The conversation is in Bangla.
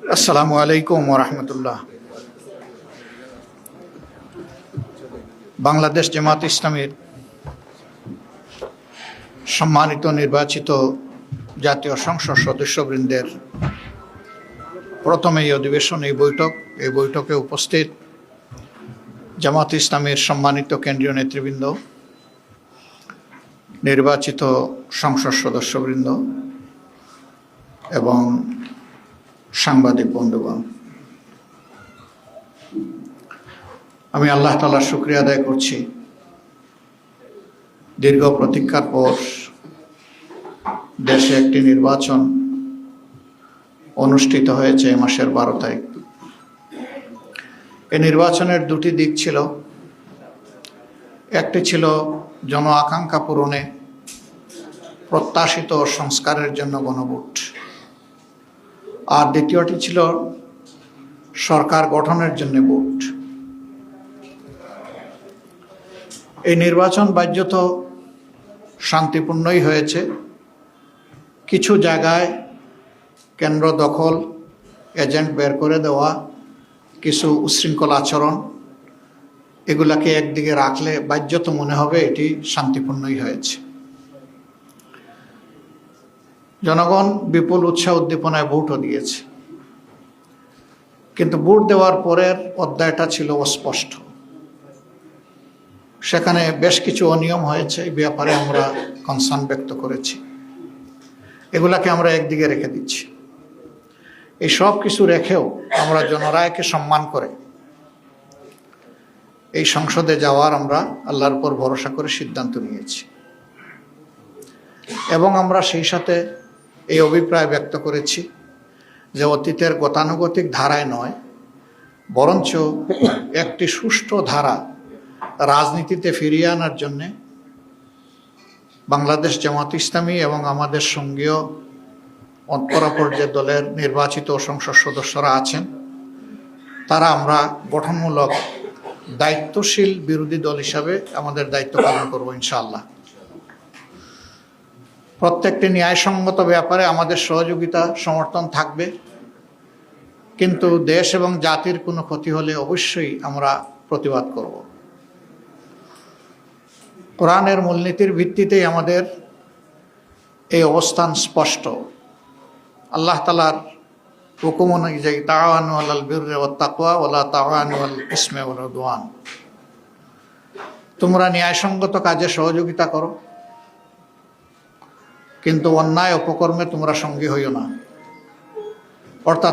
আসসালামু আলাইকুম ওয়া রাহমাতুল্লাহ। বাংলাদেশ জামাত ইসলামীর সম্মানিত নির্বাচিত জাতীয় সংসদ সদস্যবৃন্দের প্রথম এই অধিবেশন, এই বৈঠকে উপস্থিত জামাত ইসলামীর সম্মানিত কেন্দ্রীয় নেতৃবৃন্দ, নির্বাচিত সংসদ সদস্যবৃন্দ এবং সাংবাদিক বন্ধুগণ, আমি আল্লাহ তাআলার শুকরিয়া আদায় করছি। দীর্ঘ প্রতীক্ষার পর দেশে একটি নির্বাচন অনুষ্ঠিত হয়েছে এই মাসের 12 তারিখ। এই নির্বাচনের দুটি দিক ছিল। একটি ছিল জন আকাঙ্ক্ষা পূরণে প্রত্যাশিত সংস্কারের জন্য গণভোট, আর দ্বিতীয়টি ছিল সরকার গঠনের জন্য ভোট। এই নির্বাচন বাহ্যত শান্তিপূর্ণই হয়েছে। কিছু জায়গায় কেন্দ্র দখল, এজেন্ট বের করে দেওয়া, কিছু উচ্ছৃঙ্খল আচরণ, এগুলাকে একদিকে রাখলে বাহ্যত মনে হবে এটি শান্তিপূর্ণই হয়েছে। জনগণ বিপুল উৎসাহ উদ্দীপনায় ভোটও দিয়েছে, কিন্তু ভোট দেওয়ার পরের অধ্যায়টা ছিল অস্পষ্ট। সেখানে বেশ কিছু অনিয়ম হয়েছে, এই ব্যাপারে আমরা কনসার্ন ব্যক্ত করেছি। এগুলাকে আমরা একদিকে রেখে দিচ্ছি। এই সব কিছু রেখেও আমরা জনরায়কে সম্মান করে এই সংসদে যাওয়ার আমরা আল্লাহর উপর ভরসা করে সিদ্ধান্ত নিয়েছি, এবং আমরা সেই সাথে এই অভিপ্রায় ব্যক্ত করেছি যে অতীতের গতানুগতিক ধারায় নয়, বরঞ্চ একটি সুষ্ঠু ধারা রাজনীতিতে ফিরিয়ে আনার জন্যে বাংলাদেশ জামাত ইসলামী এবং আমাদের সঙ্গীয় অপরাপর যে দলের নির্বাচিত সংসদ সদস্যরা আছেন, তারা আমরা গঠনমূলক দায়িত্বশীল বিরোধী দল হিসাবে আমাদের দায়িত্ব পালন করব ইনশাআল্লাহ। প্রত্যেকটি ন্যায়সঙ্গত ব্যাপারে আমাদের সহযোগিতা সমর্থন থাকবে, কিন্তু দেশ এবং জাতির কোনো ক্ষতি হলে অবশ্যই আমরা প্রতিবাদ করব। কোরআনের মূলনীতির ভিত্তিতেই আমাদের এই অবস্থান স্পষ্ট। আল্লাহ তাআলার হুকুম অনুযায়ী তাআওয়ানু আলাল বিররি ওয়াত তাকওয়া ওয়া লা তাআওয়ানু আলাল ইসমি ওয়াল উদওয়ান, তোমরা ন্যায়সঙ্গত কাজে সহযোগিতা করো, কিন্তু অন্যায় অপকর্মে তোমরা সঙ্গী হইও না। অর্থাৎ